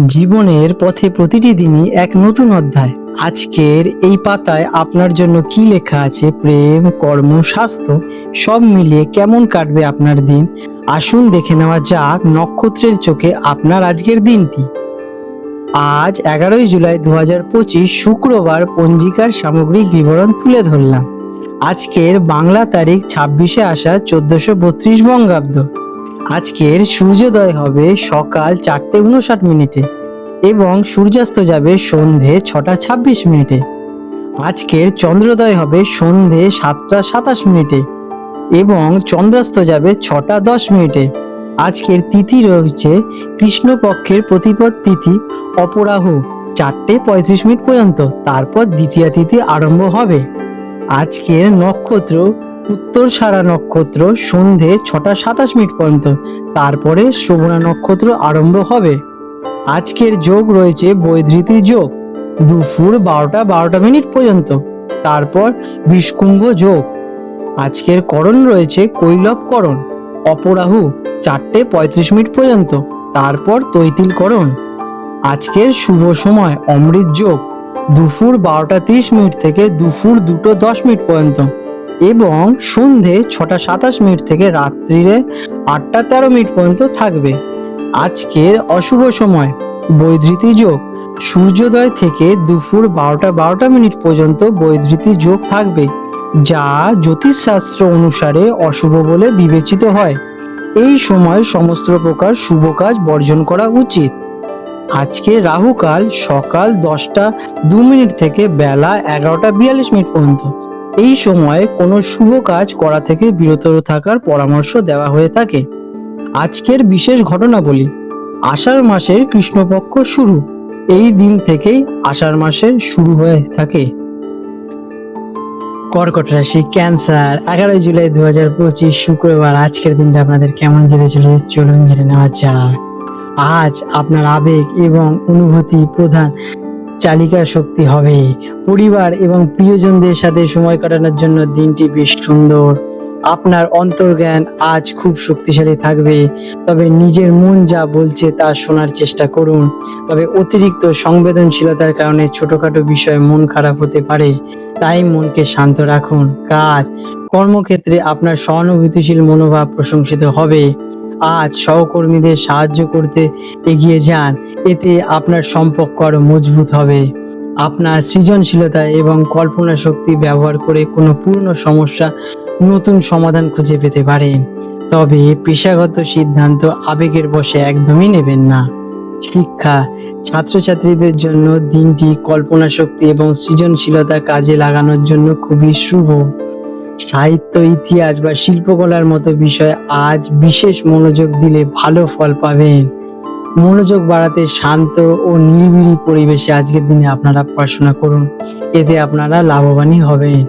জীবনের পথে প্রতিটি দিনই এক নতুন অধ্যায়। আজকের এই পাতায় আপনার জন্য কি লেখা আছে, প্রেম, কর্ম, স্বাস্থ্য সব মিলিয়ে কেমন কাটবে আপনার দিন। আসুন দেখে নেওয়া যাক নক্ষত্রের চোখে আপনার আজকের দিনটি। আজ 11ই জুলাই 2025 শুক্রবার। পঞ্জিকার সামগ্রিক বিবরণ তুলে ধরলাম। আজকের বাংলা তারিখ 26শে আষাঢ় 1432 বঙ্গাব্দ। আজকের সূর্যোদয় হবে সকাল 4:59 এবং সূর্যাস্ত যাবে সন্ধে 6:26। আজকের চন্দ্রোদয় হবে সন্ধে 7:27 এবং চন্দ্রাস্ত যাবে 6:10। আজকের তিথি রয়েছে কৃষ্ণপক্ষের প্রতিপদ তিথি অপরাহু 4:35 পর্যন্ত, তারপর দ্বিতীয়া তিথি আরম্ভ হবে। আজকের নক্ষত্র উত্তরসারা নক্ষত্র সন্ধে 6:27 পর্যন্ত, তারপরে শ্রবণা নক্ষত্র আরম্ভ হবে। আজকের যোগ রয়েছে বৈধৃতি যোগ দুপুর 12:12 পর্যন্ত, তারপর বিষকুম্ভ যোগ। আজকের করণ রয়েছে কৈলব করণ অপরাহু 4:35 পর্যন্ত, তারপর তৈতিল করণ। আজকের শুভ সময় অমৃত যোগ দুপুর 12:30 থেকে দুপুর 2:10 পর্যন্ত এবং সন্ধে 6:27 থেকে রাত্রিরে 8:13 পর্যন্ত থাকবে। আজকের অশুভ সময় বৈধৃতি যোগ সূর্যোদয় থেকে দুপুর 12:12 পর্যন্ত বৈধৃতি যোগ থাকবে, যা জ্যোতিষশাস্ত্র অনুসারে অশুভ বলে বিবেচিত হয়। এই সময় সমস্ত প্রকার শুভ কাজ বর্জন করা উচিত। আজকে রাহুকাল সকাল 10:02 থেকে বেলা 11:42 পর্যন্ত। এই সময়ে কোনো শুভ কাজ করা থেকে বিরত থাকার পরামর্শ দেওয়া হয়ে থাকে। আজকের বিশেষ ঘটনাবলী: আষাঢ় মাসের কৃষ্ণপক্ষ শুরু। এই দিন থেকেই আষাঢ় মাসের শুরু হয়ে থাকে। কর্কট রাশি, ক্যান্সার। 11ই জুলাই 2025 শুক্রবার। আজকের দিনটা আপনাদের কেমন যেতে চলেছে চলুন জেনে নেওয়া যাক। আজ আপনার আবেগ এবং অনুভূতি প্রধান চালিকা শক্তি হবে। পরিবার এবং প্রিয়জনদের সাথে সময় কাটানোর জন্য দিনটি বেশ সুন্দর। আপনার অন্তর্জ্ঞান আজ খুব শক্তিশালী থাকবে, তবে নিজের মন যা বলছে তা শোনার চেষ্টা করুন। তবে অতিরিক্ত সংবেদনশীলতার কারণে ছোটখাটো বিষয়ে মন খারাপ হতে পারে, তাই মনকে শান্ত রাখুন। কাজ কর্মক্ষেত্রে আপনার সহানুভূতিশীল মনোভাব প্রশংসিত হবে। আজ সহকর্মীদের সাহায্য করতে এগিয়ে যান, এতে আপনার সম্পর্ক আরো মজবুত হবে। আপনার সৃজনশীলতা এবং কল্পনা শক্তি ব্যবহার করে কোনো পুরনো সমস্যা নতুন সমাধান খুঁজে পেতে পারেন, তবে পেশাগত সিদ্ধান্ত আবেগের বশে একদমই নেবেন না। শিক্ষা ছাত্রছাত্রীদের জন্য দিনটি কল্পনা শক্তি এবং সৃজনশীলতা কাজে লাগানোর জন্য খুবই শুভ। সাহিত্য, ইতিহাস বা শিল্পকলার মতো বিষয়ে আজ বিশেষ মনোযোগ দিলে ভালো ফল পাবেন। মনোযোগ বাড়াতে শান্ত ও নিরিবিলি পরিবেশে আজকের দিনে আপনারা পড়াশোনা করুন, এতে আপনারা লাভবানই হবেন।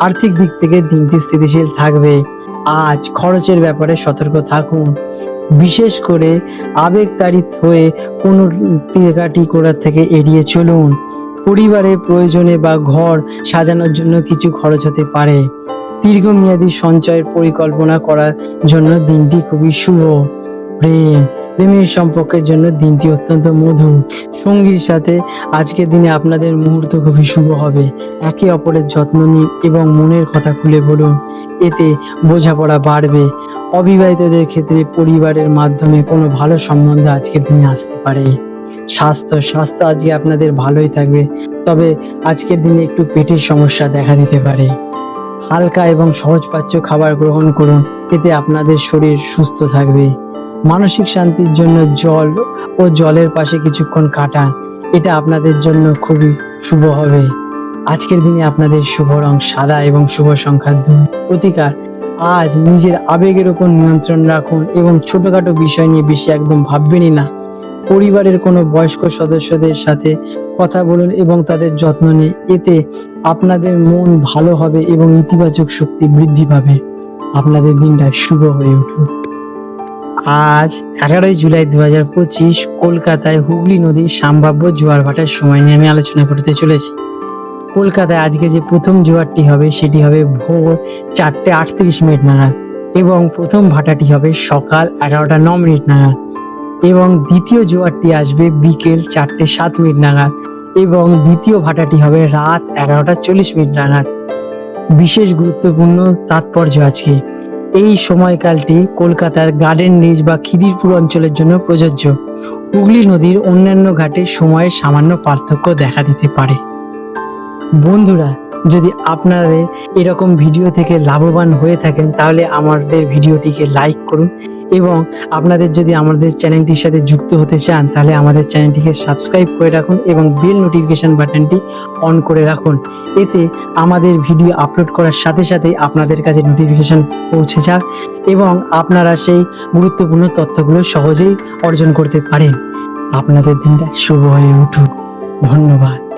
আর্থিক দিক থেকে দিনটি স্থিতিশীল থাকবে। আজ খরচের ব্যাপারে সতর্ক থাকুন, বিশেষ করে আবেগতাড়িত হয়ে কোনো কেনাকাটি করার থেকে এড়িয়ে চলুন। পরিবারের প্রয়োজনে বা ঘর সাজানোর জন্য কিছু খরচ হতে পারে। দীর্ঘমেয়াদী সঞ্চয়ের পরিকল্পনা করার জন্য দিনটি খুবই শুভ। প্রেমের সম্পর্কের জন্য দিনটি অত্যন্ত মধুর। সঙ্গীর সাথে আজকের দিনে আপনাদের মুহূর্ত খুবই শুভ হবে। একে অপরের যত্ন নিন এবং মনের কথা খুলে বলুন, এতে বোঝাপড়া বাড়বে। অবিবাহিতদের ক্ষেত্রে পরিবারের মাধ্যমে কোনো ভালো সম্বন্ধ আজকের দিনে আসতে পারে। স্বাস্থ্য আজকে আপনাদের ভালোই থাকবে, তবে আজকের দিনে একটু পেটের সমস্যা দেখা দিতে পারে। হালকা এবং সহজপাচ্য খাবার গ্রহণ করুন, এতে আপনাদের শরীর সুস্থ থাকবে। মানসিক শান্তির জন্য জল ও জলের পাশে কিছুক্ষণ কাটান, এটা আপনাদের জন্য খুবই শুভ হবে। আজকের দিনে আপনাদের শুভ রং সাদা এবং শুভ সংখ্যা 2। প্রতিকার: আজ নিজের আবেগের উপর নিয়ন্ত্রণ রাখুন এবং ছোটখাটো বিষয় নিয়ে বেশি একদম ভাববেনই না। পরিবারের কোনো বয়স্ক সদস্যদের সাথে কথা বলুন এবং তাদের যত্ন নিন, এতে আপনাদের মন ভালো হবে এবং ইতিবাচক শক্তি বৃদ্ধি পাবে। আপনাদের দিনটা শুভ হয়ে উঠুক। আজ 11ই জুলাই 2025 কলকাতায় হুগলি নদীর সম্ভাব্য জোয়ার ভাটার সময় নিয়ে আমি আলোচনা করতে চলেছি। কলকাতায় আজকে যে প্রথম জোয়ারটি হবে সেটি হবে ভোর 4:38 নাগাদ এবং প্রথম ভাটাটি হবে সকাল 11:09 নাগাদ। এবং দ্বিতীয় জোয়ারটি আসবে বিকেল 4:07 নাগাদ এবং দ্বিতীয় ভাটাটি হবে রাত 11:40 নাগাদ। বিশেষ গুরুত্বপূর্ণ তাৎপর্য আজকে এই সময়কালটি কলকাতার গার্ডেন রিচ বা খিদিরপুর অঞ্চলের জন্য প্রযোজ্য। হুগলি নদীর অন্যান্য ঘাটে সময়ে সামান্য পার্থক্য দেখা দিতে পারে। বন্ধুরা, যদি আপনাদের এরকম ভিডিও থেকে লাভবান হয়ে থাকেন তাহলে আমাদের ভিডিওটিকে লাইক করুন এবং আপনাদের যদি আমাদের চ্যানেলটির সাথে যুক্ত হতে চান তাহলে আমাদের চ্যানেলটিকে সাবস্ক্রাইব করে রাখুন এবং বেল নোটিফিকেশন বাটনটি অন করে রাখুন। এতে আমাদের ভিডিও আপলোড করার সাথে সাথে আপনাদের কাছে নোটিফিকেশন পৌঁছে যাক এবং আপনারা সেই গুরুত্বপূর্ণ তথ্যগুলো সহজেই অর্জন করতে পারেন। আপনাদের দিনটা শুভ হয়ে উঠুক। ধন্যবাদ।